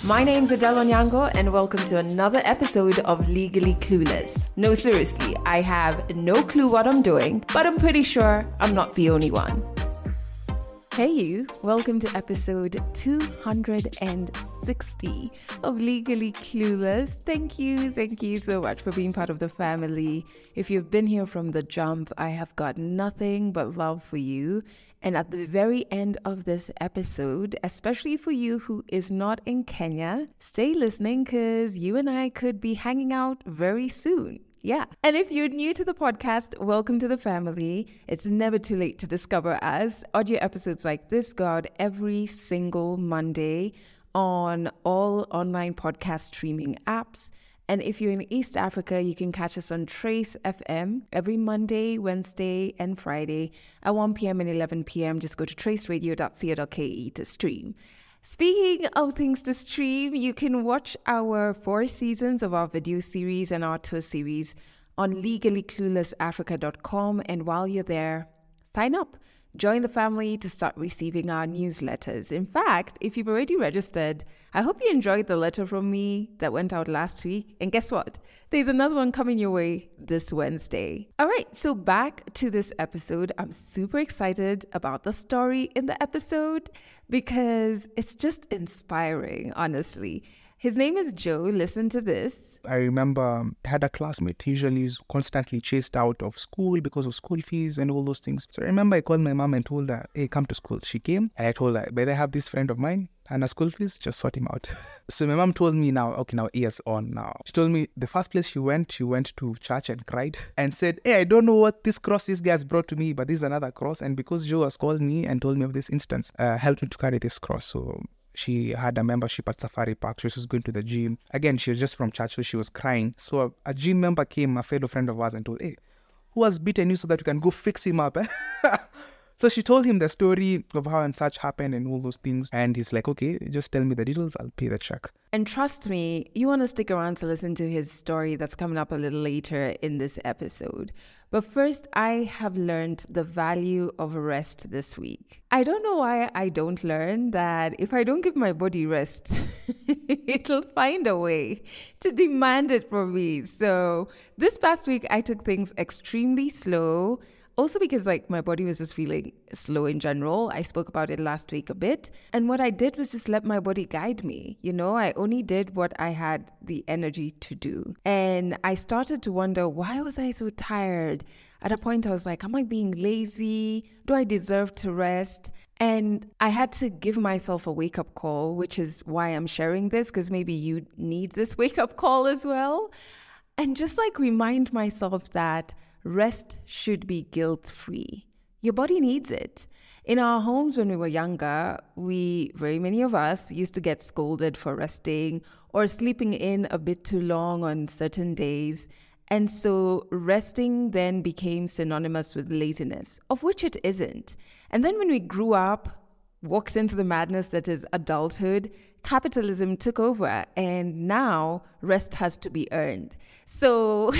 My name's Adelle Onyango, and welcome to another episode of Legally Clueless. No, seriously, I have no clue what I'm doing, but I'm pretty sure I'm not the only one. Hey you, welcome to episode 260 of Legally Clueless. Thank you so much for being part of the family. If you've been here from the jump, I have got nothing but love for you. And at the very end of this episode, especially for you who is not in Kenya, stay listening because you and I could be hanging out very soon. Yeah. And if you're new to the podcast, welcome to the family. It's never too late to discover us. Audio episodes like this go out every single Monday on all online podcast streaming apps. And if you're in East Africa, you can catch us on Trace FM every Monday, Wednesday, and Friday at 1 p.m. and 11 p.m. Just go to traceradio.co.ke to stream. Speaking of things to stream, you can watch our 4 seasons of our video series and our tour series on legallycluelessafrica.com. And while you're there, sign up. Join the family to start receiving our newsletters. In fact, if you've already registered, I hope you enjoyed the letter from me that went out last week. And guess what? There's another one coming your way this Wednesday. All right, so back to this episode. I'm super excited about the story in the episode because it's just inspiring, honestly. His name is Joe. Listen to this. I remember I had a classmate. He usually is constantly chased out of school because of school fees and all those things. So I remember I called my mom and told her, hey, come to school. She came and I told her, but I have this friend of mine and her school fees, just sort him out. So my mom told me now years on now. She told me the first place she went to church and cried and said, hey, I don't know what this cross this guy has brought to me, but this is another cross. And because Joe has called me and told me of this instance, helped me to carry this cross. So she had a membership at Safari Park. She was going to the gym. Again, she was just from church, so she was crying. So a gym member came, a fellow friend of ours, and told, hey, who has beaten you so that we can go fix him up? So she told him the story of how and such happened and all those things. And he's like, okay, just tell me the details. I'll pay the check. And trust me, you want to stick around to listen to his story that's coming up a little later in this episode. But first, I have learned the value of rest this week. I don't know why I don't learn that if I don't give my body rest, it'll find a way to demand it from me. So this past week, I took things extremely slow. Also because my body was just feeling slow in general. I spoke about it last week a bit. And what I did was just let my body guide me. I only did what I had the energy to do. And I started to wonder, why was I so tired? At a point I was like, am I being lazy? Do I deserve to rest? And I had to give myself a wake-up call, which is why I'm sharing this, because maybe you need this wake-up call as well. And just remind myself that rest should be guilt-free. Your body needs it. In our homes when we were younger, very many of us used to get scolded for resting or sleeping in a bit too long on certain days. And so resting then became synonymous with laziness, of which it isn't. And then when we grew up, walked into the madness that is adulthood, capitalism took over, and now rest has to be earned. So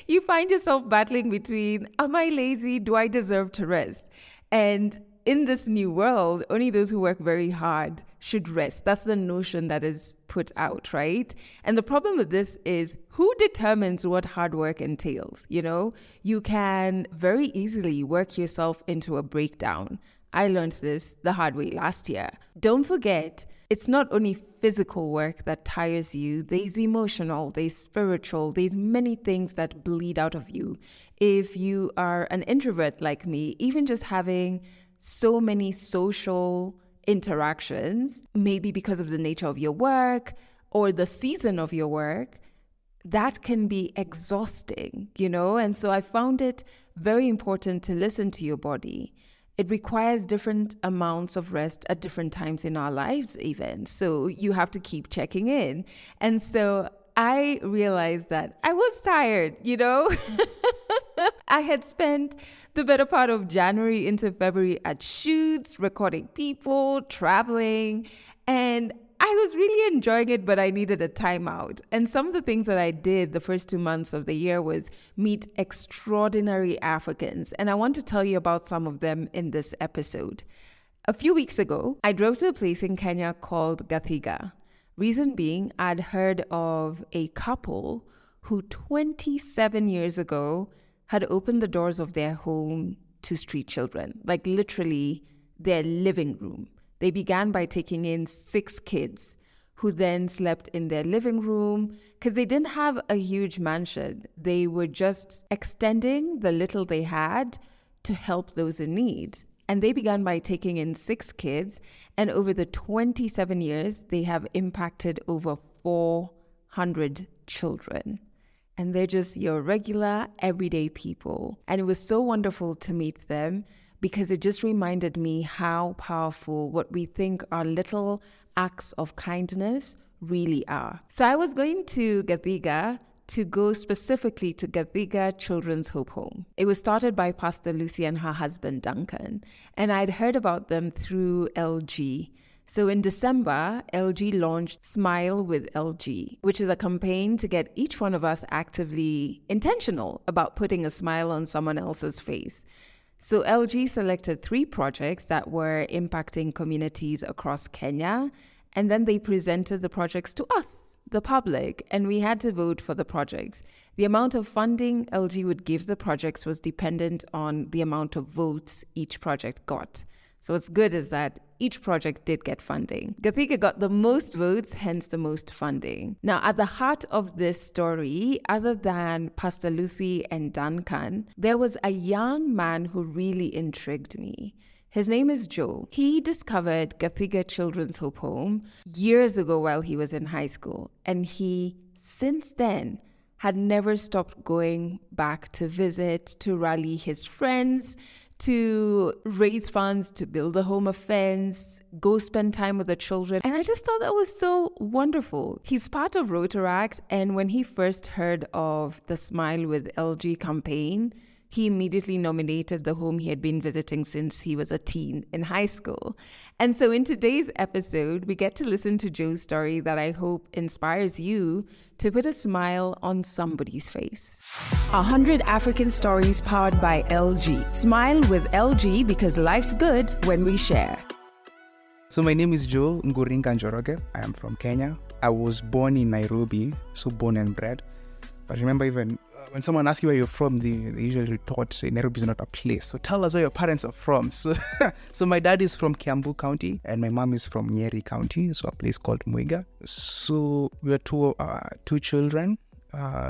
you find yourself battling between, am I lazy? Do I deserve to rest? And in this new world, only those who work very hard should rest. That's the notion that is put out, right? And the problem with this is, who determines what hard work entails? You can very easily work yourself into a breakdown. I learned this the hard way last year. Don't forget, it's not only physical work that tires you. There's emotional, there's spiritual, there's many things that bleed out of you. If you are an introvert like me, even just having so many social interactions, maybe because of the nature of your work or the season of your work, that can be exhausting, And so I found it very important to listen to your body. It requires different amounts of rest at different times in our lives even. So you have to keep checking in. And so I realized that I was tired, I had spent the better part of January into February at shoots, recording people, traveling, and I was really enjoying it, but I needed a timeout. And some of the things that I did the first 2 months of the year was meet extraordinary Africans. And I want to tell you about some of them in this episode. A few weeks ago, I drove to a place in Kenya called Gathiga. Reason being, I'd heard of a couple who 27 years ago had opened the doors of their home to street children, like literally their living room. They began by taking in 6 kids who then slept in their living room because they didn't have a huge mansion. They were just extending the little they had to help those in need. And they began by taking in 6 kids. And over the 27 years, they have impacted over 400 children. And they're just your regular, everyday people. And it was so wonderful to meet them because it just reminded me how powerful what we think are little acts of kindness really are. So I was going to Gathiga to go specifically to Gathiga Children's Hope Home. It was started by Pastor Lucy and her husband Duncan, and I'd heard about them through LG. So in December, LG launched Smile with LG, which is a campaign to get each one of us actively intentional about putting a smile on someone else's face. So LG selected 3 projects that were impacting communities across Kenya, and then they presented the projects to us, the public, and we had to vote for the projects. The amount of funding LG would give the projects was dependent on the amount of votes each project got. So what's good is that each project did get funding. Gathiga got the most votes, hence the most funding. Now, at the heart of this story, other than Pastor Lucy and Duncan, there was a young man who really intrigued me. His name is Joe. He discovered Gathiga Children's Hope Home years ago while he was in high school. And he, since then, had never stopped going back to visit, to rally his friends, to raise funds, to build a home offense, go spend time with the children. And I just thought that was so wonderful. He's part of Rotaract, and when he first heard of the Smile with LG campaign, he immediately nominated the home he had been visiting since he was a teen in high school. And so in today's episode, we get to listen to Joe's story that I hope inspires you to put a smile on somebody's face. 100 African stories powered by LG. Smile with LG because life's good when we share. So my name is Joe Nguringa Njoroge. I am from Kenya. I was born in Nairobi, so born and bred. But remember, even when someone asks you where you're from, they usually retort, Nairobi is not a place. So tell us where your parents are from. So my dad is from Kiambu County and my mom is from Nyeri County, so a place called Muiga. So we are two children.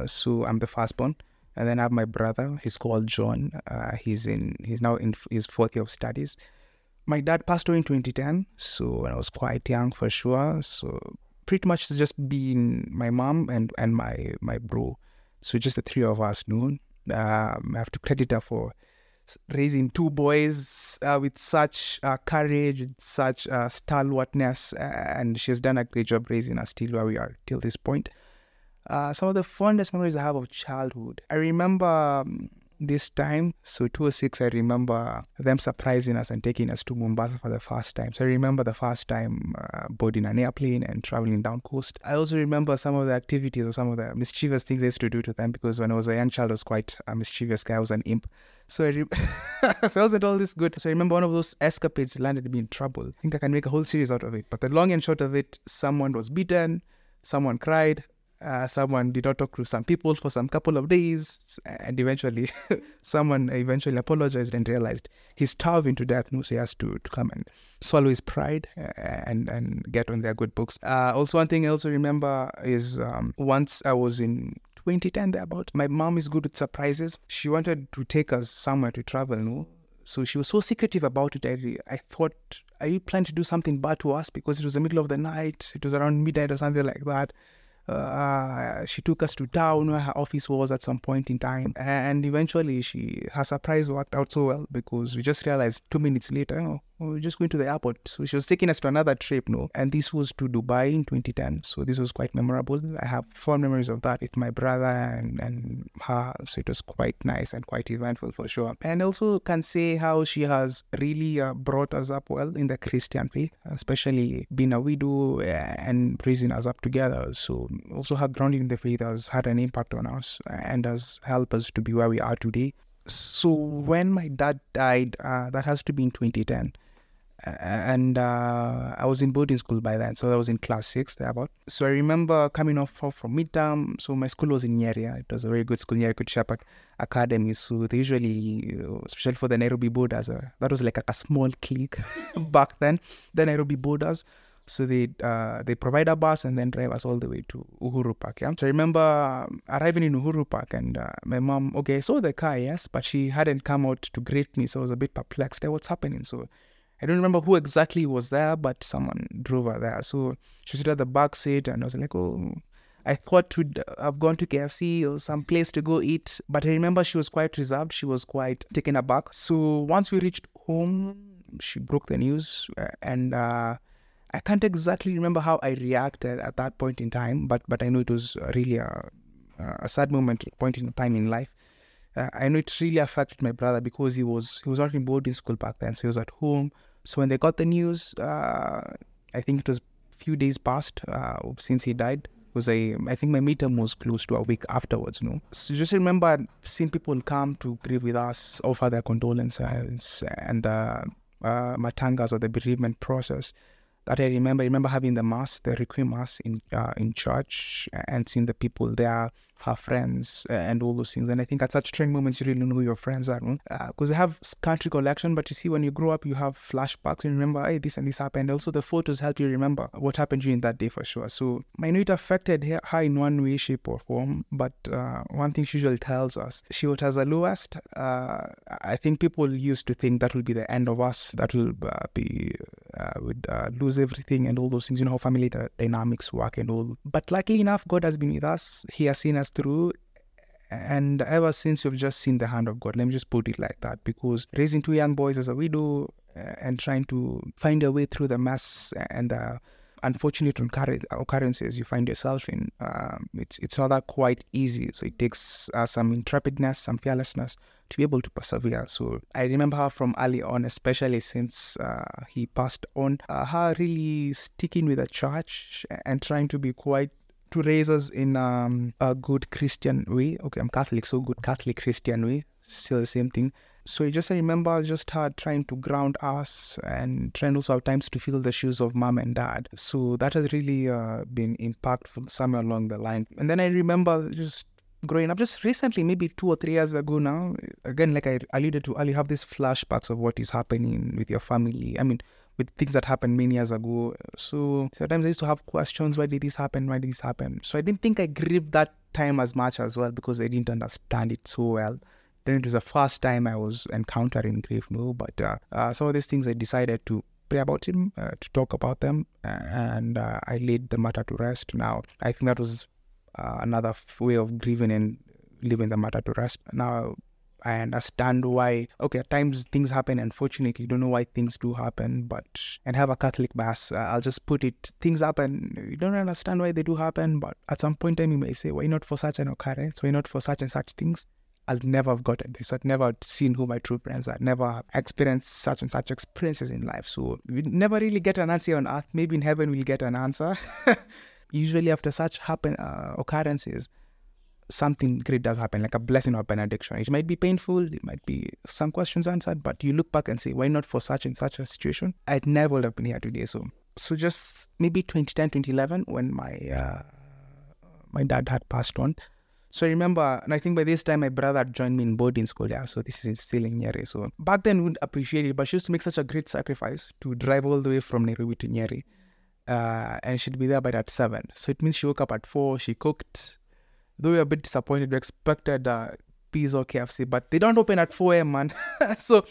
So I'm the firstborn. And then I have my brother. He's called John. He's now in his 4th year of studies. My dad passed away in 2010, so when I was quite young for sure. So pretty much it's just been my mom and my bro. So just the 3 of us, I have to credit her for raising 2 boys with such courage, with such stalwartness, and she's done a great job raising us till where we are, till this point. Some of the fondest memories I have of childhood. I remember this time, so 2006, I remember them surprising us and taking us to Mombasa for the first time. So I remember the first time boarding an airplane and traveling down coast. I also remember some of the activities or some of the mischievous things I used to do to them, because when I was a young child, I was quite a mischievous guy. I was an imp. So so I wasn't all this good. So I remember one of those escapades landed me in trouble. I think I can make a whole series out of it. But the long and short of it, someone was beaten, someone cried, someone did not talk to some people for some couple of days, and eventually someone apologized and realized he's starving to death, so he has to come and swallow his pride and get on their good books. Also, one thing I also remember is once I was in 2010 thereabout, my mom is good with surprises. She wanted to take us somewhere to travel, so she was so secretive about it. I thought, are you planning to do something bad to us? Because it was the middle of the night, it was around midnight or something like that. She took us to town where her office was at some point in time, and eventually her surprise worked out so well, because we just realized 2 minutes later, we're just going to the airport. So she was taking us to another trip, and this was to Dubai in 2010. So this was quite memorable. I have fond memories of that with my brother and her. So it was quite nice and quite eventful for sure. And also can say how she has really brought us up well in the Christian faith, especially being a widow and raising us up together. So also her grounding in the faith has had an impact on us and has helped us to be where we are today. So when my dad died, that has to be in 2010. And I was in boarding school by then, so I was in class 6 thereabout. So I remember coming off from midterm. So my school was in Nyeri. It was a very good school, Nyeri Good Shepherd Academy. So they usually, especially for the Nairobi boarders, that was like a small clique back then, the Nairobi boarders. So they provide a bus and then drive us all the way to Uhuru Park. Yeah. So I remember arriving in Uhuru Park, and my mom, okay, I saw the car, yes, but she hadn't come out to greet me, so I was a bit perplexed at what's happening. So I don't remember who exactly was there, but someone drove her there. So she sat at the back seat, and I was like, oh, I thought I've gone to KFC or some place to go eat. But I remember she was quite reserved. She was quite taken aback. So once we reached home, she broke the news, and I can't exactly remember how I reacted at that point in time, but I know it was really a sad point in time in life. I know it really affected my brother because he was not in boarding school back then, so he was at home. So when they got the news, I think it was a few days past since he died. I think my midterm was close to a week afterwards, So just remember seeing people come to grieve with us, offer their condolences, and the matangas or the bereavement process. That I remember having the mass, the requiem mass in church, and seeing the people there, her friends, and all those things. And I think at such trying moments, you really know who your friends are, because they have scant recollection. But you see, when you grow up, you have flashbacks and remember, hey, this and this happened. Also, the photos help you remember what happened during that day for sure. So I know it affected her in one way, shape, or form. But one thing she usually tells us, she was at the lowest. I think people used to think that will be the end of us. That will would lose everything and all those things. You know how family dynamics work and all. But luckily enough, God has been with us. He has seen us through, and ever since you've just seen the hand of God. Let me just put it like that, because raising 2 young boys as a widow and trying to find a way through the mess and the unfortunate occurrences you find yourself in, it's not that quite easy. So it takes some intrepidness, some fearlessness to be able to persevere. So I remember her from early on, especially since he passed on, her really sticking with the church and trying to be quite to raise us in a good Christian way. Okay, I'm Catholic, so good Catholic Christian way, still the same thing. So I remember just her trying to ground us and trying also at times to fill the shoes of mom and dad. So that has really been impactful somewhere along the line. And then I remember just growing up just recently, maybe 2 or 3 years ago now, again, like I alluded to earlier, you have these flashbacks of what is happening with your family. I mean, with things that happened many years ago. So sometimes I used to have questions, why did this happen? Why did this happen? So I didn't think I grieved that time as much as well, because I didn't understand it so well. Then it was the first time I was encountering grief, but some of these things I decided to pray about him, to talk about them, and I laid the matter to rest. Now, I think that was another way of grieving and leaving the matter to rest. Now, I understand why, okay, at times things happen, unfortunately, you don't know why things do happen, and have a Catholic mass, I'll just put it, things happen, you don't understand why they do happen, but at some point in time you may say, why not for such an occurrence, why not for such and such things? I'll never have gotten this, I'd never seen who my true friends are, never experienced such and such experiences in life, so we never really get an answer on earth. Maybe in heaven we'll get an answer. Usually after such occurrences, something great does happen, like a blessing or benediction. It might be painful, it might be some questions answered, but you look back and say, why not for such and such a situation? I'd never would have been here today. So just maybe 2010, 2011, when my dad had passed on. So I remember, and I think by this time my brother had joined me in boarding school, yeah, so this is still in Nyeri. So back then we wouldn't appreciate it, but she used to make such a great sacrifice to drive all the way from Nairobi to Nyeri. And she'd be there by at 7. So it means she woke up at 4, she cooked. Though we were a bit disappointed, we expected pizza or KFC, but they don't open at 4 a.m, man. So,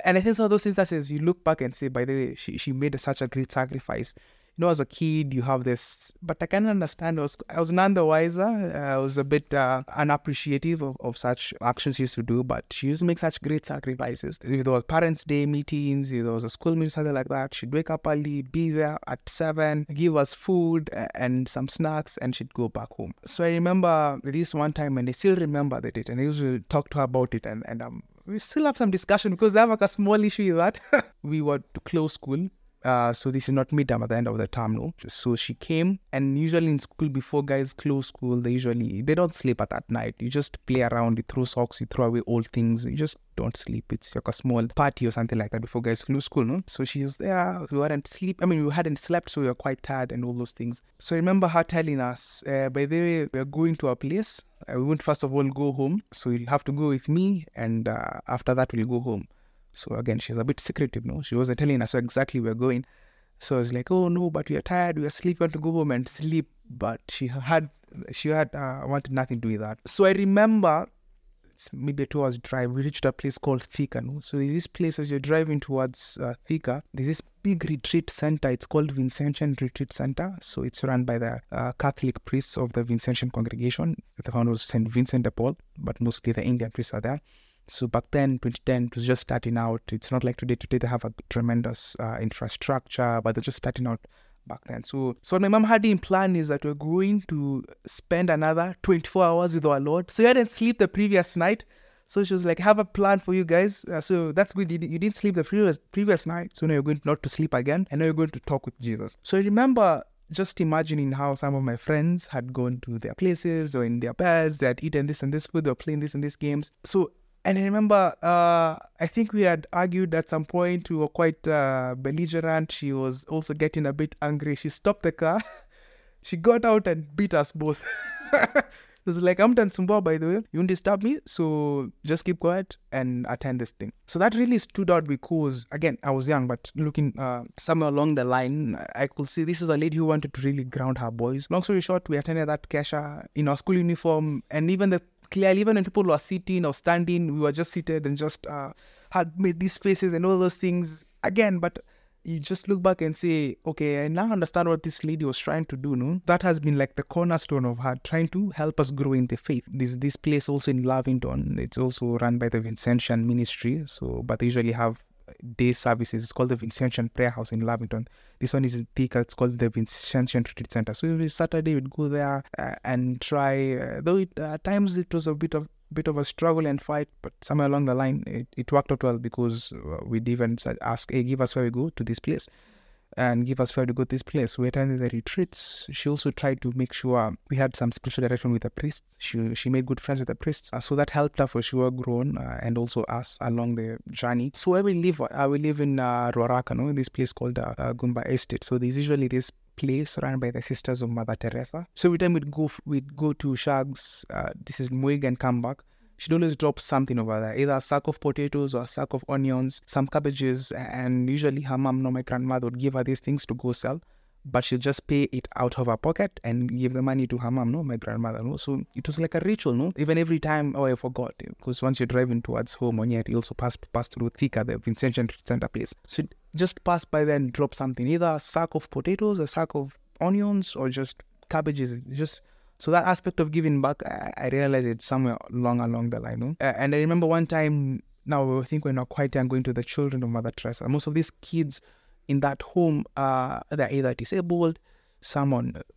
and I think some of those instances, you look back and say, by the way, she made such a great sacrifice. You know, as a kid, you have this, but I can understand, I was none the wiser. I was a bit unappreciative of such actions she used to do, but she used to make such great sacrifices. If there were parents' day meetings, if there was a school meeting, something like that, she'd wake up early, be there at 7, give us food and some snacks, and she'd go back home. So I remember this one time, and I still remember the date, and I usually talk to her about it, and we still have some discussion because I have like a small issue with that. We were to close school. So this is not midterm at the end of the term, no. So she came, and usually in school, before guys close school, they don't sleep at that night. You just play around, you throw socks, you throw away old things, you just don't sleep. It's like a small party or something like that before guys close school, no. So she was there, we hadn't slept, so we were quite tired and all those things. So I remember her telling us, by the way, we're going to a place. We won't first of all go home, so you'll have to go with me, and after that we'll go home. So again, she's a bit secretive, no? She wasn't telling us exactly where we're going. So I was like, oh no, but we are tired, we are sleepy, we want to go home and sleep. But she had wanted nothing to do with that. So I remember it's maybe a 2 hours drive. We reached a place called Thika, no? So there's this place as you're driving towards Thika, there's this big retreat center. It's called Vincentian Retreat Center. So it's run by the Catholic priests of the Vincentian congregation. The founder was St. Vincent de Paul, but mostly the Indian priests are there. So back then, 2010, it was just starting out. It's not like today. Today they have a tremendous infrastructure, but they're just starting out back then. So what my mom had in plan is that we're going to spend another 24 hours with our Lord. So you hadn't sleep the previous night. So she was like, have a plan for you guys. So that's good. You didn't sleep the previous night. So now you're going not to sleep again. And now you're going to talk with Jesus. So I remember just imagining how some of my friends had gone to their places or in their beds. They had eaten this and this food. They were playing this and these games. And I remember, I think we had argued at some point. We were quite belligerent. She was also getting a bit angry. She stopped the car. She got out and beat us both. It was like, I'm done, Sumba, by the way. You won't disturb me, so just keep quiet and attend this thing. So that really stood out because, again, I was young, but looking somewhere along the line, I could see this is a lady who wanted to really ground her boys. Long story short, we attended that kesha in our school uniform, and even when people were sitting or standing, we were just seated and just had made these faces and all those things again. But you just look back and say, okay, I now understand what this lady was trying to do, no? That has been like the cornerstone of her trying to help us grow in the faith. This place also in Lavington, it's also run by the Vincentian ministry. But they usually have day services. It's called the Vincentian Prayer House in Lavington. This one is in Thika. It's called the Vincentian Retreat Center. So every Saturday we'd go there and try. Though at times it was a bit of a struggle and fight, but somewhere along the line it worked out well because we'd even ask, hey, give us where we go to this place. And give us where to go to this place. We attended the retreats. She also tried to make sure we had some spiritual direction with the priests. She made good friends with the priests. So that helped her for sure grown and also us along the journey. So where we live in Ruaraka, no? This place called Gumba Estate. So there's usually this place run by the Sisters of Mother Teresa. So every time we'd go to Shags, this is Muig, and come back. She'd always drop something over there, either a sack of potatoes or a sack of onions, some cabbages, and usually her mom, no, my grandmother, would give her these things to go sell, but she'll just pay it out of her pocket and give the money to her mom, no, my grandmother, no. So it was like a ritual, no. Even every time, I forgot, because once you're driving towards home, you also pass through Thika, the Vincentian Center place. So just pass by there and drop something, either a sack of potatoes, a sack of onions, or just cabbages, So that aspect of giving back, I realized it somewhere along the line. No? And I remember one time, now I think when we were quite young, going to the children of Mother Teresa. Most of these kids in that home, they're either disabled,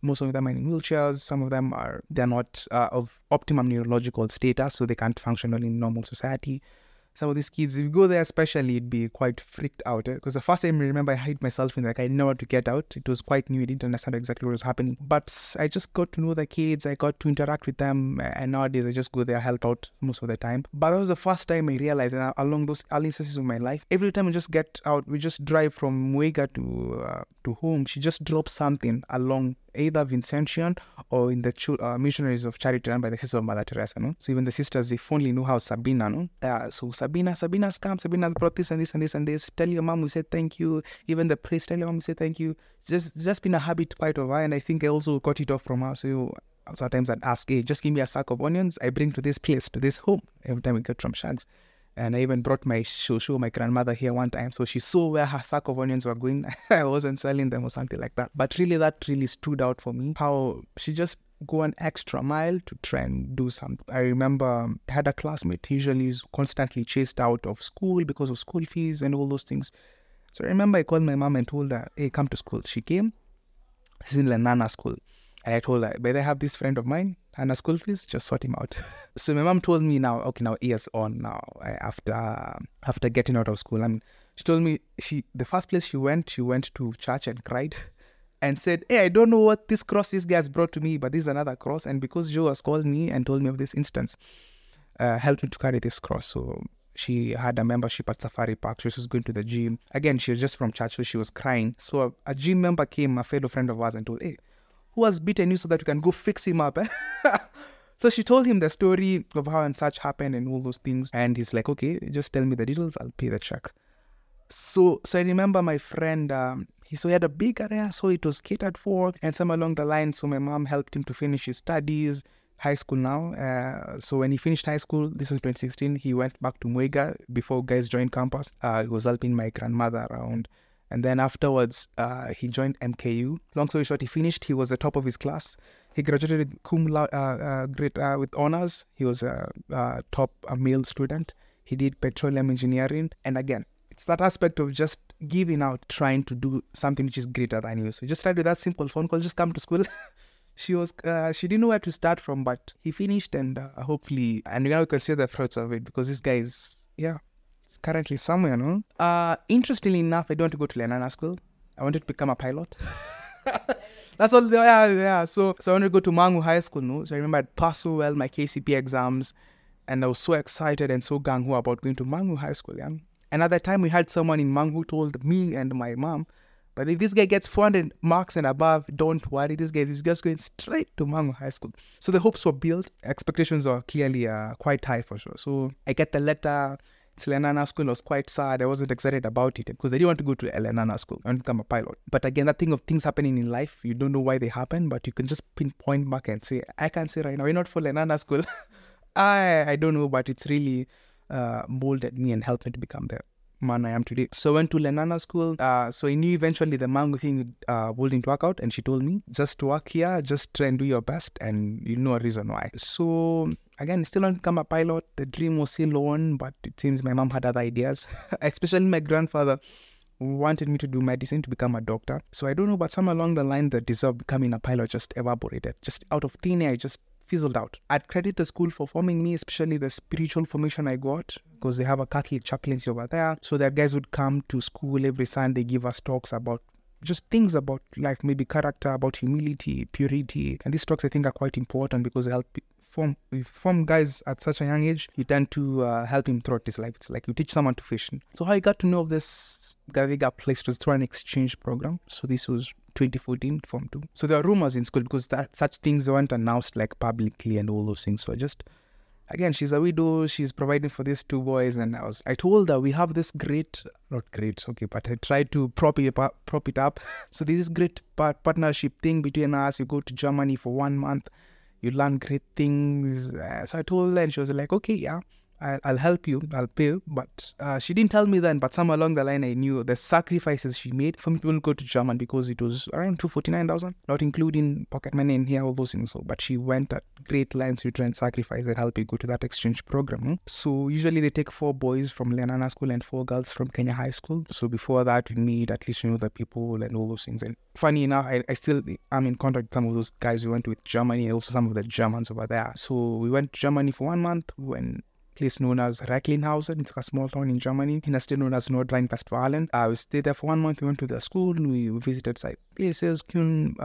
most of them are in wheelchairs, some of them they're not of optimum neurological status, so they can't function in normal society. Some of these kids, if you go there especially, it'd be quite freaked out. Because the first time I remember I hid myself in, like, I didn't know how to get out. It was quite new. I didn't understand exactly what was happening. But I just got to know the kids. I got to interact with them. And nowadays, I just go there, help out most of the time. But that was the first time I realized, and along those early instances of my life, every time we just get out, we just drive from Muega to home. She just drops something along either Vincentian or in the missionaries of charity run by the Sisters of Mother Teresa, no? So even the sisters, they only know how Sabina, no? So Sabina's come, Sabina's brought this and this and this and this. Tell your mom we said thank you. Even the priest, tell your mom we said thank you. Just been a habit quite a while, and I think I also got it off from her. So sometimes I'd ask, hey, just give me a sack of onions. I bring to this place, to this home, every time we get from Shags. And I even brought my my grandmother here one time. So she saw where her sack of onions were going. I wasn't selling them or something like that. But really, that really stood out for me. How she just go an extra mile to try and do something. I remember I had a classmate. He usually is constantly chased out of school because of school fees and all those things. So I remember I called my mom and told her, hey, come to school. She came. She's in Lenana school. And I told her, but I have this friend of mine, and a school fees, just sort him out. So my mom told me now years on now, after getting out of school, She told me the first place she went to church and cried and said, hey, I don't know what this cross this guy has brought to me, but this is another cross. And because Joe has called me and told me of this instance, helped me to carry this cross. So she had a membership at Safari Park. She was going to the gym. Again, she was just from church, so she was crying. So a gym member came, a fellow friend of ours, and told, hey, who has beaten you so that you can go fix him up? So she told him the story of how and such happened and all those things. And he's like, okay, just tell me the details. I'll pay the check. So I remember my friend, he had a big area, so it was catered for. And some along the line, so my mom helped him to finish his studies, high school now. So when he finished high school, this was 2016, he went back to Muiga before guys joined campus. He was helping my grandmother around. And then afterwards, he joined MKU. Long story short, he finished. He was the top of his class. He graduated with cum laude, with honors. He was a top male student. He did petroleum engineering. And again, it's that aspect of just giving out, trying to do something which is greater than you. So just tried with that simple phone call, just come to school. She didn't know where to start from, but he finished and hopefully, and now you can see the fruits of it because this guy is, it's currently somewhere, no? Interestingly enough, I don't want to go to Lenana school. I wanted to become a pilot. That's all. Yeah. So I wanted to go to Mangu High School, no? So I remember I'd passed so well my KCP exams, and I was so excited and so gung-ho about going to Mangu High School, yeah? And at that time, we had someone in Mangu who told me and my mom, but if this guy gets 400 marks and above, don't worry, this guy is just going straight to Mangu High School. So the hopes were built. Expectations are clearly quite high for sure. So I get the letter. It's Lenana school. I was quite sad. I wasn't excited about it because I didn't want to go to Lenana school. I want to become a pilot. But again, that thing of things happening in life, you don't know why they happen, but you can just pinpoint back and say, I can't say right now, you're not for Lenana school. I don't know, but it's really molded me and helped me to become the man I am today. So I went to Lenana school. So I knew eventually the Mango thing wouldn't work out, and she told me, just work here, just try and do your best, and you know a reason why. So again, still want to become a pilot. The dream was still on, but it seems my mom had other ideas, especially my grandfather wanted me to do medicine, to become a doctor. So I don't know, but somewhere along the line, the desire of becoming a pilot just evaporated. Just out of thin air, just fizzled out. I'd credit the school for forming me, especially the spiritual formation I got, because they have a Catholic chaplaincy over there. So their guys would come to school every Sunday, give us talks about just things about life, maybe character, about humility, purity. And these talks I think are quite important because they help form guys at such a young age. You tend to help him throughout his life. It's like you teach someone to fish. So how I got to know of this Gathiga place was through an exchange program. So this was 2014, Form 2. So there are rumors in school because such things weren't announced like publicly and all those things. So again, she's a widow, she's providing for these two boys, and I told her we have this not great, okay, but I tried to prop it up. So this is great partnership thing between us. You go to Germany for 1 month, you learn great things. So I told her and she was like, okay, yeah, I'll help you, I'll pay. But she didn't tell me then, but somewhere along the line I knew the sacrifices she made for me to go to Germany because it was around 249,000, not including pocket money and here, all those things. So, but she went at great lengths to try and sacrifice and help you go to that exchange program. So usually they take 4 boys from Lenana school and 4 girls from Kenya High School. So before that, we meet, at least you know the people and all those things. And funny enough, I still am in contact with some of those guys we went with Germany and also some of the Germans over there. So we went to Germany for 1 month when place known as Recklinghausen. It's a small town in Germany, in a state known as North Rhine-Westphalia. We stayed there for 1 month. We went to the school. We visited site places, Köln,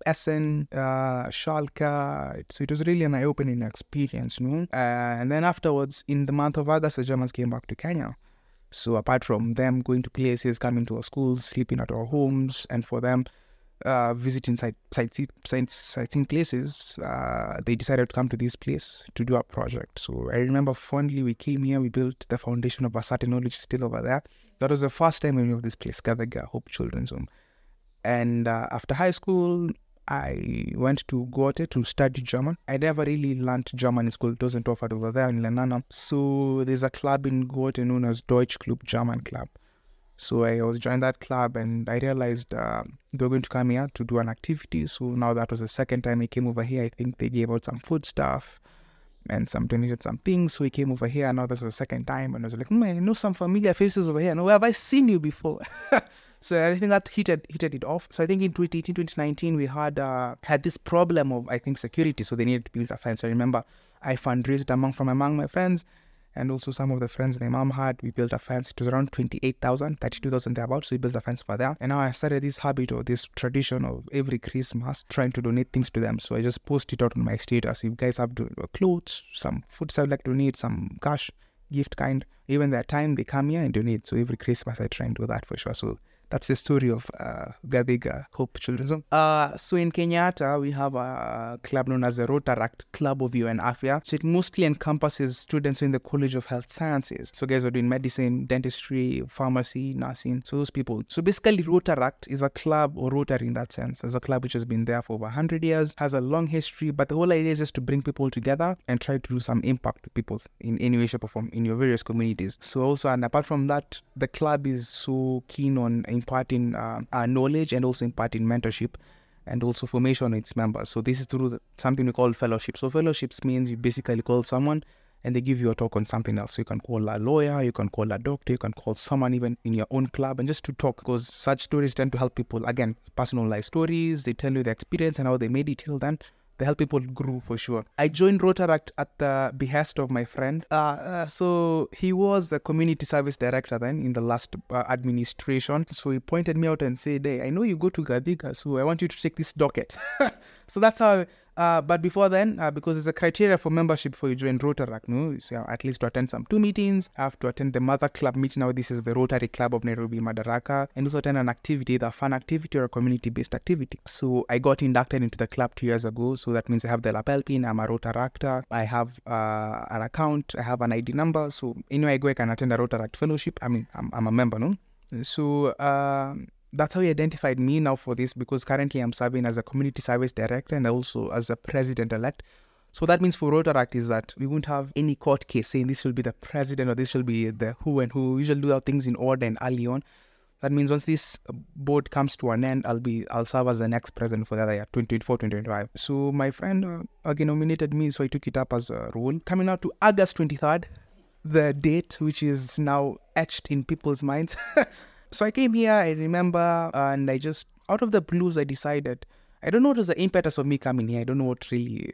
Essen, Schalke. So it was really an eye-opening experience, you know. And then afterwards, in the month of August, the Germans came back to Kenya. So apart from them going to places, coming to our schools, sleeping at our homes, and for them visiting sightseeing places, they decided to come to this place to do a project. So I remember fondly, we came here, we built the foundation of a certain knowledge still over there. That was the first time we knew of this place, Gathiga Hope Children's Home. And after high school, I went to Goethe to study German. I never really learned German in school. It wasn't offered over there in Lenana. So there's a club in Goethe known as Deutsch Club, German Club. So I was joined that club and I realized they were going to come here to do an activity. So now that was the second time I came over here. I think they gave out some food stuff and donated some things. So we came over here. Now this was the second time. And I was like, I know some familiar faces over here. Now, where have I seen you before? So I think that hit it off. So I think in 2018, 2019, we had this problem of, I think, security. So they needed to build a fence. So I remember I fundraised among my friends. and also some of the friends my mom had. We built a fence. It was around 28,000, 32,000 thereabouts. So we built a fence for that. And now I started this habit or this tradition of every Christmas trying to donate things to them. So I just post it out on my status. If you guys have clothes, some food I would like to donate, some cash, gift kind, even their time, they come here and donate. So every Christmas I try and do that for sure. So that's the story of Gathiga Hope Children's Home. So in Kenyatta, we have a club known as the Rotaract Club of UN Afya. So it mostly encompasses students in the College of Health Sciences. So guys are doing medicine, dentistry, pharmacy, nursing. So those people. So basically Rotaract is a club, or Rotary in that sense, as a club which has been there for over 100 years, has a long history, but the whole idea is just to bring people together and try to do some impact to people in any way, shape or form in your various communities. So also, and apart from that, the club is so keen on imparting knowledge and also imparting mentorship and also formation on its members. So this is through something we call fellowship. So fellowships means you basically call someone and they give you a talk on something else. So you can call a lawyer, you can call a doctor, you can call someone even in your own club and just to talk, because such stories tend to help people. Again, personal life stories, they tell you the experience and how they made it till then. They help people grow for sure. I joined Rotaract at the behest of my friend. So he was the community service director then in the last administration. So he pointed me out and said, hey, I know you go to Gathiga, so I want you to take this docket. So that's how, but before then, because there's a criteria for membership for you to join Rotaract, no? So at least to attend some 2 meetings, I have to attend the mother club meeting. Now this is the Rotary Club of Nairobi, Madaraka, and also attend an activity, either a fun activity or a community-based activity. So I got inducted into the club 2 years ago. So that means I have the lapel pin, I'm a Rotaractor, I have an account, I have an ID number. So anyway I go, I can attend a Rotaract fellowship. I mean, I'm a member, no? So that's how he identified me now for this, because currently I'm serving as a community service director and also as a president-elect. So that means for Rotaract is that we won't have any court case saying this will be the president or this will be the who and who. We usually do our things in order and early on. That means once this board comes to an end, I'll serve as the next president for the other year, 2024, 2025. So my friend again nominated me, so I took it up as a role. Coming out to August 23rd, the date which is now etched in people's minds. So I came here, I remember, and I just, out of the blues, I decided, I don't know what was the impetus of me coming here. I don't know what really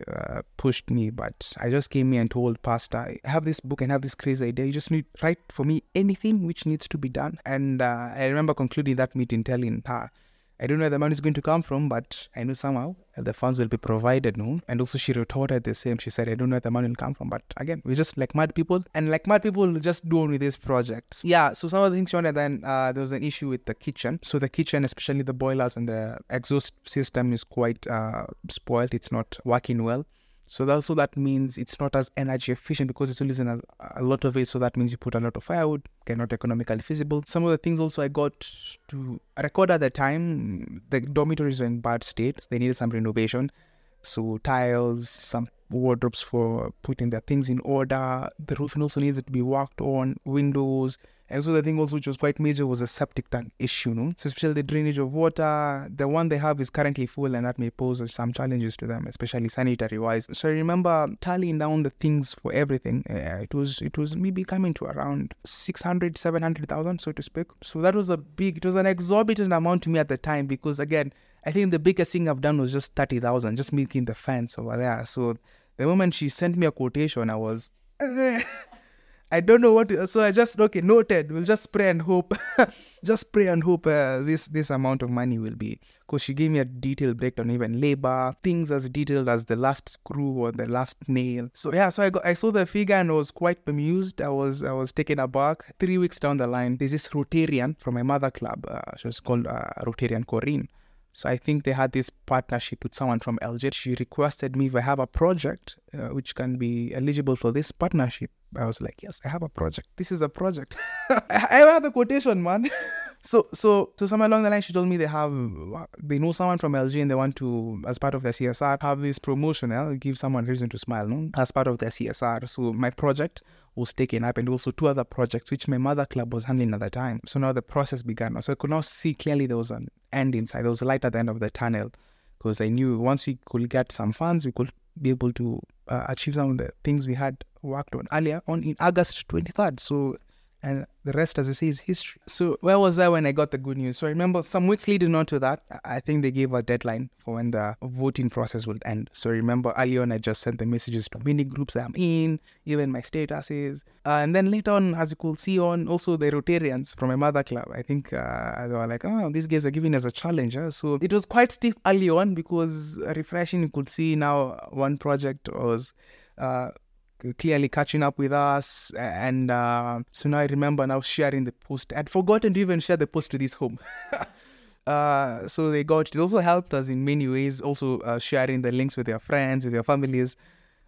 pushed me, but I just came here and told Pastor, I have this book and have this crazy idea. You just need to write for me anything which needs to be done. And I remember concluding that meeting telling her, I don't know where the money is going to come from, but I know somehow the funds will be provided, no? And also she retorted the same. She said, I don't know where the money will come from. But again, we're just like mad people. And like mad people, we'll just do on with these projects. Yeah, so some of the things she wanted, then there was an issue with the kitchen. So the kitchen, especially the boilers and the exhaust system is quite spoiled. It's not working well. So also that means it's not as energy efficient because it's using a lot of it. So that means you put a lot of firewood, not economically feasible. Some of the things also I got to record at the time, the dormitories were in bad state. They needed some renovation. So tiles, some wardrobes for putting their things in order. The roofing also needed to be worked on, windows. And so the thing also which was quite major was a septic tank issue, no? So especially the drainage of water, the one they have is currently full and that may pose some challenges to them, especially sanitary wise. So I remember tallying down the things for everything. It was maybe coming to around 600, 700,000, so to speak. So that was it was an exorbitant amount to me at the time because again, I think the biggest thing I've done was just 30,000, just making the fence over there. So the moment she sent me a quotation, I was... I don't know what to, so I just, okay, noted, we'll just pray and hope, just pray and hope this amount of money will be, because she gave me a detailed breakdown, even labor, things as detailed as the last screw or the last nail. So yeah, so I saw the figure and I was quite bemused. I was taken aback. 3 weeks down the line, there's this Rotarian from my mother club, she was called Rotarian Corinne. So I think they had this partnership with someone from Algeria. She requested me if I have a project which can be eligible for this partnership. I was like, yes, I have a project. This is a project. I have the quotation, man. So somewhere along the line, she told me they know someone from LG and they want to, as part of their CSR, have this promotion. Give someone reason to smile, no? As part of their CSR. So my project was taken up and also 2 other projects which my mother club was handling at the time. So now the process began. So I could now see clearly there was an end inside. There was a light at the end of the tunnel because I knew once we could get some funds, we could be able to achieve some of the things we had worked on earlier on in August 23rd. So And the rest, as I say, is history. So where was I when I got the good news? So I remember some weeks leading on to that, I think they gave a deadline for when the voting process would end. So I remember early on, I just sent the messages to many groups I'm in, even my statuses. And then later on, as you could see on also the Rotarians from my mother club, I think they were like, oh, these guys are giving us a challenge. Huh? So it was quite stiff early on because refreshing, you could see now one project was clearly catching up with us, and so now I remember now sharing the post. I'd forgotten to even share the post to this home. So it also helped us in many ways, also sharing the links with their friends, with their families.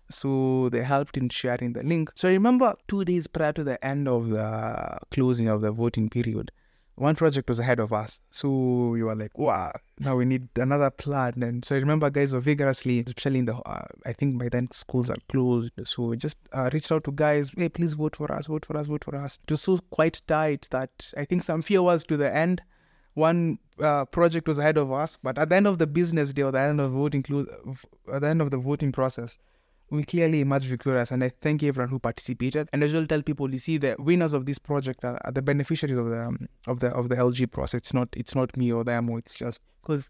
So they helped in sharing the link. So I remember 2 days prior to the end of the closing of the voting period, one project was ahead of us. So you were like, wow, now we need another plan. And so I remember guys were vigorously, especially in the, I think by then schools are closed. So we just reached out to guys, hey, please vote for us, vote for us, vote for us. It was so quite tight that I think some fear was to the end. One project was ahead of us, but at the end of the business day or the end of voting, at the end of the voting process, we clearly emerged victorious, and I thank everyone who participated. And as well, tell people, you see, the winners of this project are the beneficiaries of the LG process. It's not me or them, or it's just because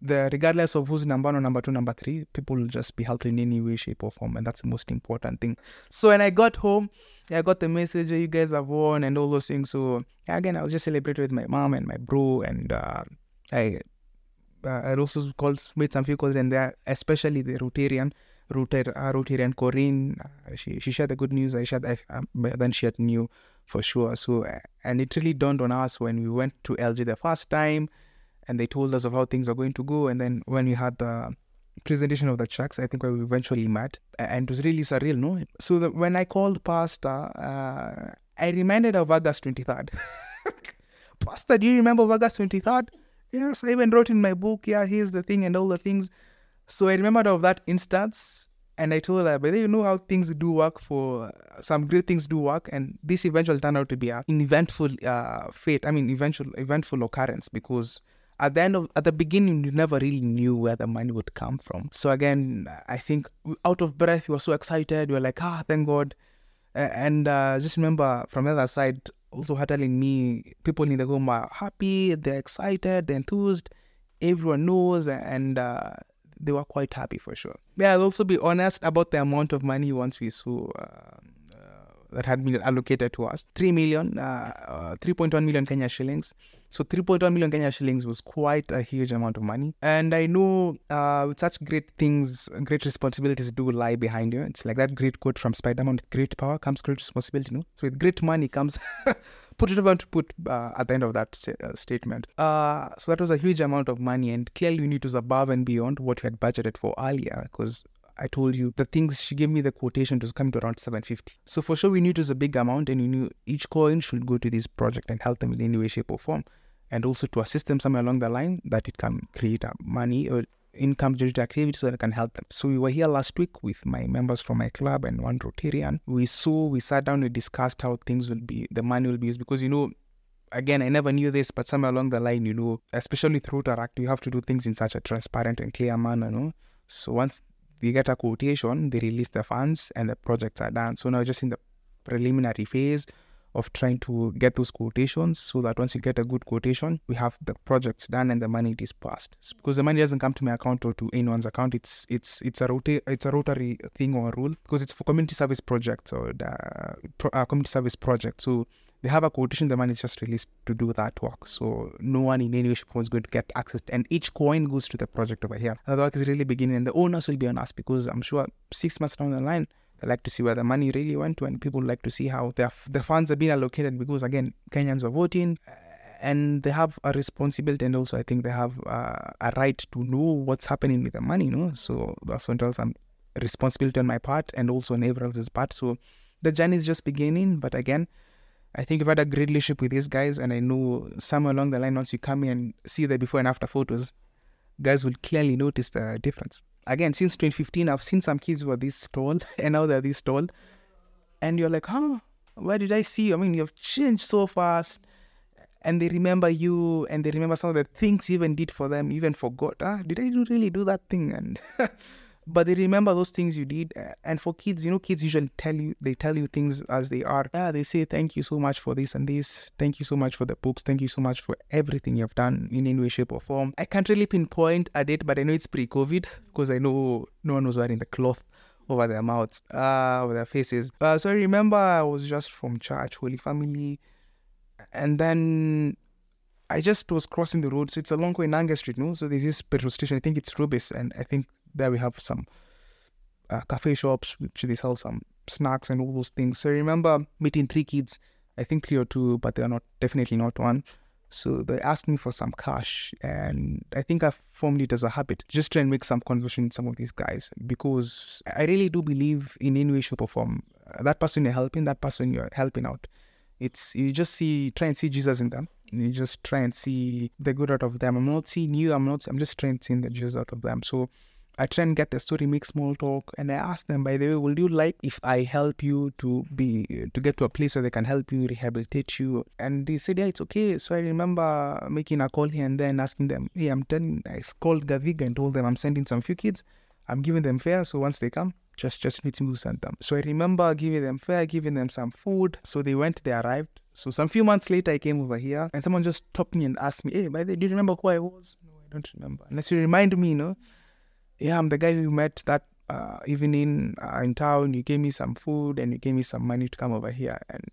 regardless of who's number 1, number 2, number 3, people will just be helped in any way, shape, or form, and that's the most important thing. So when I got home, I got the message, you guys have won, and all those things. So again, I was just celebrating with my mom and my bro, and I also made some few calls, and there, especially the Rotarian Corinne, she shared the good news. Then she had knew for sure. So and it really dawned on us when we went to LG the first time, and they told us of how things are going to go. And then when we had the presentation of the checks, I think we eventually met, and it was really surreal, no? So when I called Pastor, I reminded of August 23rd. Pastor, do you remember August 23rd? Yes, I even wrote in my book, yeah, here's the thing and all the things. So I remembered of that instance, and I told her, but you know how things do work, for some great things do work, and this eventually turned out to be an eventful eventful occurrence, because at the beginning, you never really knew where the money would come from. So again, I think out of breath, we were so excited. We were like, thank God. And just remember from the other side, also her telling me, people in the home are happy, they're excited, they're enthused, everyone knows, and they were quite happy for sure. Yeah, I'll also be honest about the amount of money once we saw that had been allocated to us. 3.1 million Kenya shillings. So 3.1 million Kenya shillings was quite a huge amount of money. And I know with such great things, great responsibilities do lie behind you. It's like that great quote from Spider-Man, with great power comes great responsibility, no? So with great money comes... put it about to put at the end of that statement. So that was a huge amount of money, and clearly it was above and beyond what we had budgeted for earlier, because I told you the things she gave me, the quotation was coming to around 750. So for sure we knew it was a big amount, and we knew each coin should go to this project and help them in any way, shape or form, and also to assist them somewhere along the line that it can create money or income generating activity so that I can help them. So we were here last week with my members from my club and one Rotarian. We sat down, we discussed how things will be, the money will be used, because again, I never knew this, but somewhere along the line, especially through Rotaract, you have to do things in such a transparent and clear manner, no? So once they get a quotation, they release the funds and the projects are done. So now just in the preliminary phase of trying to get those quotations, so that once you get a good quotation, we have the projects done and the money dispersed. Because the money doesn't come to my account or to anyone's account. It's a Rotary thing or a rule, because it's for community service projects or the community service project. So they have a quotation, the money is just released to do that work. So no one in any way is going to get access, and each coin goes to the project over here. And the work is really beginning, and the onus will be on us, because I'm sure 6 months down the line, they like to see where the money really went to, and people like to see how the funds are being allocated, because again, Kenyans are voting, and they have a responsibility, and also I think they have a right to know what's happening with the money, So that's what some responsibility on my part and also on everyone else's part. So the journey is just beginning, but again, I think we've had a great relationship with these guys, and I know somewhere along the line, once you come in and see the before and after photos, guys will clearly notice the difference. Again, since 2015, I've seen some kids who are this tall, and now they're this tall. And you're like, where did I see you? I mean, you've changed so fast. And they remember you, and they remember some of the things you even did for them, even forgot. Did I really do that thing? And but they remember those things you did. And for kids, kids usually tell you things as they are. They say, thank you so much for this and this. Thank you so much for the books. Thank you so much for everything you've done in any way, shape or form. I can't really pinpoint a date, but I know it's pre-COVID because I know no one was wearing the cloth over their mouths, over their faces. So I remember I was just from church, Holy Family, and then I just was crossing the road. So it's along Koinange Street, no? So there's this petrol station. I think it's Rubis, and I think there we have some cafe shops which they sell some snacks and all those things. So I remember meeting 3 kids, I think 3 or 2, but they're definitely not one. So they asked me for some cash, and I think I formed it as a habit, just try and make some conversation with some of these guys, because I really do believe in any way, shape or form, that person you're helping, that person you're helping out. You just try and see Jesus in them. You just try and see the good out of them. I'm not seeing you, I'm just trying to see the Jesus out of them. So I try and get the story, make small talk, and I ask them, by the way, would you like if I help you to get to a place where they can help you, rehabilitate you? And they said, yeah, it's okay. So I remember making a call here and then asking them, hey, I called Gathiga and told them I'm sending some few kids. I'm giving them fare, so once they come, just meet me, send them. So I remember giving them fare, giving them some food. So they arrived. So some few months later, I came over here and someone just stopped me and asked me, hey, by the way, do you remember who I was? No, I don't remember. Unless you remind me, yeah, I'm the guy who met that evening in town. You gave me some food and you gave me some money to come over here. And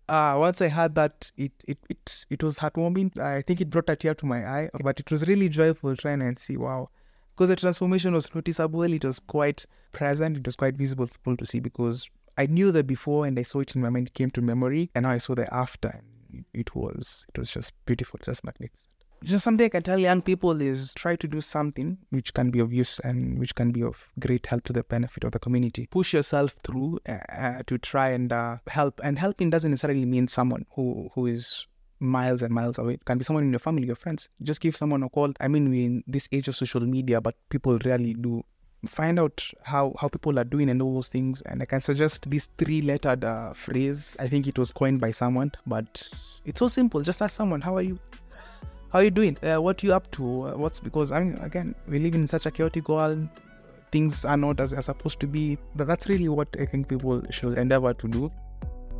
once I had that, it was heartwarming. I think it brought a tear to my eye, but it was really joyful trying and see, wow. Because the transformation was noticeable, it was quite present, it was quite visible for people to see, because I knew the before and I saw it in my mind, it came to memory, and now I saw the after. And it was just beautiful, just magnificent. Just something I can tell young people is try to do something which can be of use and which can be of great help to the benefit of the community. Push yourself through to try and help. And helping doesn't necessarily mean someone who is miles and miles away. It can be someone in your family, your friends. Just give someone a call. I mean, we're in this age of social media, but people rarely do. Find out how people are doing and all those things. And I can suggest this 3-lettered phrase. I think it was coined by someone, but it's so simple. Just ask someone, how are you? How are you doing? What are you up to? Because, again, we live in such a chaotic world. Things are not as they're supposed to be. But that's really what I think people should endeavor to do.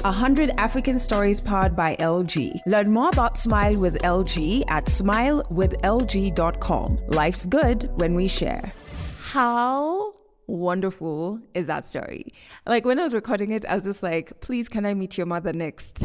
100 African Stories powered by LG. Learn more about Smile with LG at smilewithlg.com. Life's good when we share. How wonderful is that story? Like, when I was recording it, I was just like, please, can I meet your mother next?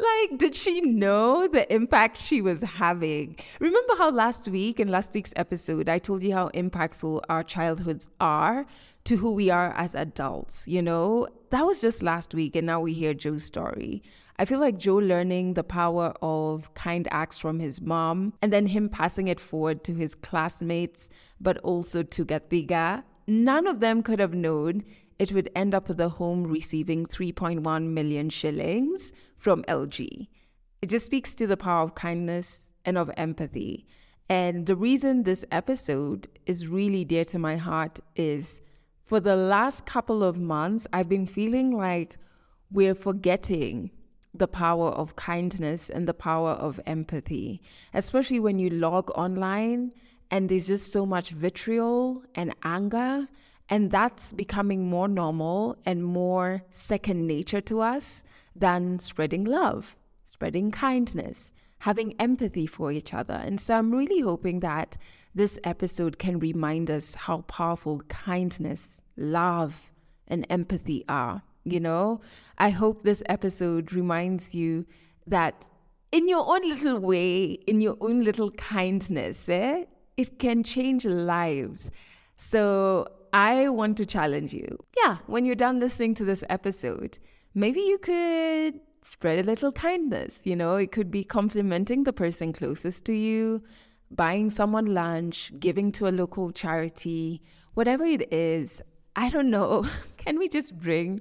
Like, did she know the impact she was having? Remember how last week's episode, I told you how impactful our childhoods are to who we are as adults, That was just last week, and now we hear Joe's story. I feel like Joe learning the power of kind acts from his mom, and then him passing it forward to his classmates, but also to Gathiga. None of them could have known it would end up with the home receiving 3.1 million shillings from LG. It just speaks to the power of kindness and of empathy. And the reason this episode is really dear to my heart is, for the last couple of months, I've been feeling like we're forgetting the power of kindness and the power of empathy, especially when you log online and there's just so much vitriol and anger, and that's becoming more normal and more second nature to us than spreading love, spreading kindness, having empathy for each other. And so I'm really hoping that this episode can remind us how powerful kindness, love, and empathy are. I hope this episode reminds you that in your own little way, in your own little kindness, it can change lives. So I want to challenge you. Yeah, when you're done listening to this episode, maybe you could spread a little kindness. It could be complimenting the person closest to you, buying someone lunch, giving to a local charity, whatever it is. I don't know. Can we just bring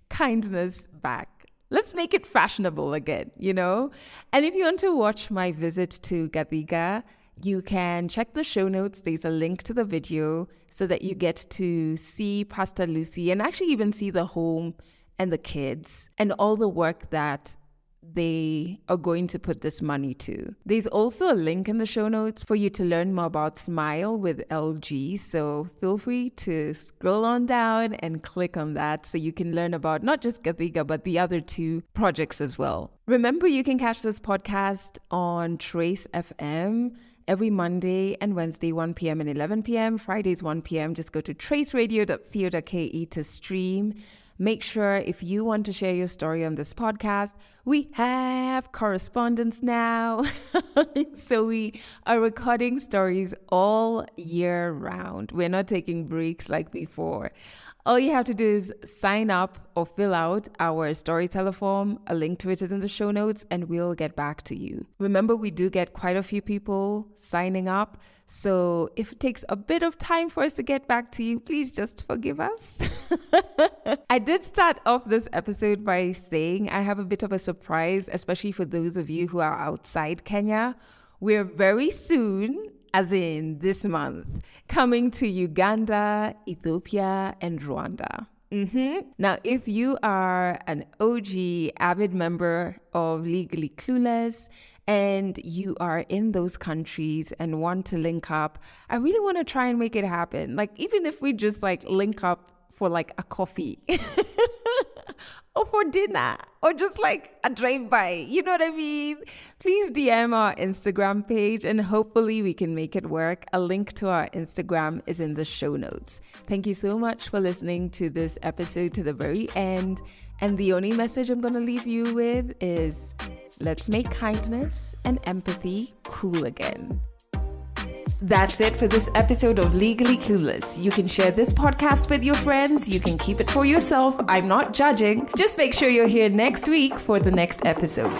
kindness back? Let's make it fashionable again, And if you want to watch my visit to Gathiga, you can check the show notes. There's a link to the video so that you get to see Pastor Lucy and actually even see the home and the kids and all the work that they are going to put this money to. There's also a link in the show notes for you to learn more about Smile with LG. So feel free to scroll on down and click on that so you can learn about not just Gathiga, but the other 2 projects as well. Remember, you can catch this podcast on Trace FM every Monday and Wednesday, 1 p.m. and 11 p.m. Fridays, 1 p.m. Just go to traceradio.co.ke to stream. Make sure if you want to share your story on this podcast, we have correspondence now. So we are recording stories all year round. We're not taking breaks like before. All you have to do is sign up or fill out our storyteller form. A link to it is in the show notes and we'll get back to you. Remember, we do get quite a few people signing up. So if it takes a bit of time for us to get back to you, please just forgive us. I did start off this episode by saying I have a bit of a surprise, especially for those of you who are outside Kenya. We're very soon, as in this month, coming to Uganda, Ethiopia, and Rwanda. Now, if you are an OG avid member of Legally Clueless and you are in those countries and want to link up, I really want to try and make it happen. Like, even if we just link up for a coffee or for dinner or just a drive-by, you know what I mean? Please DM our Instagram page and hopefully we can make it work. A link to our Instagram is in the show notes. Thank you so much for listening to this episode to the very end. And the only message I'm going to leave you with is, let's make kindness and empathy cool again. That's it for this episode of Legally Clueless. You can share this podcast with your friends. You can keep it for yourself. I'm not judging. Just make sure you're here next week for the next episode.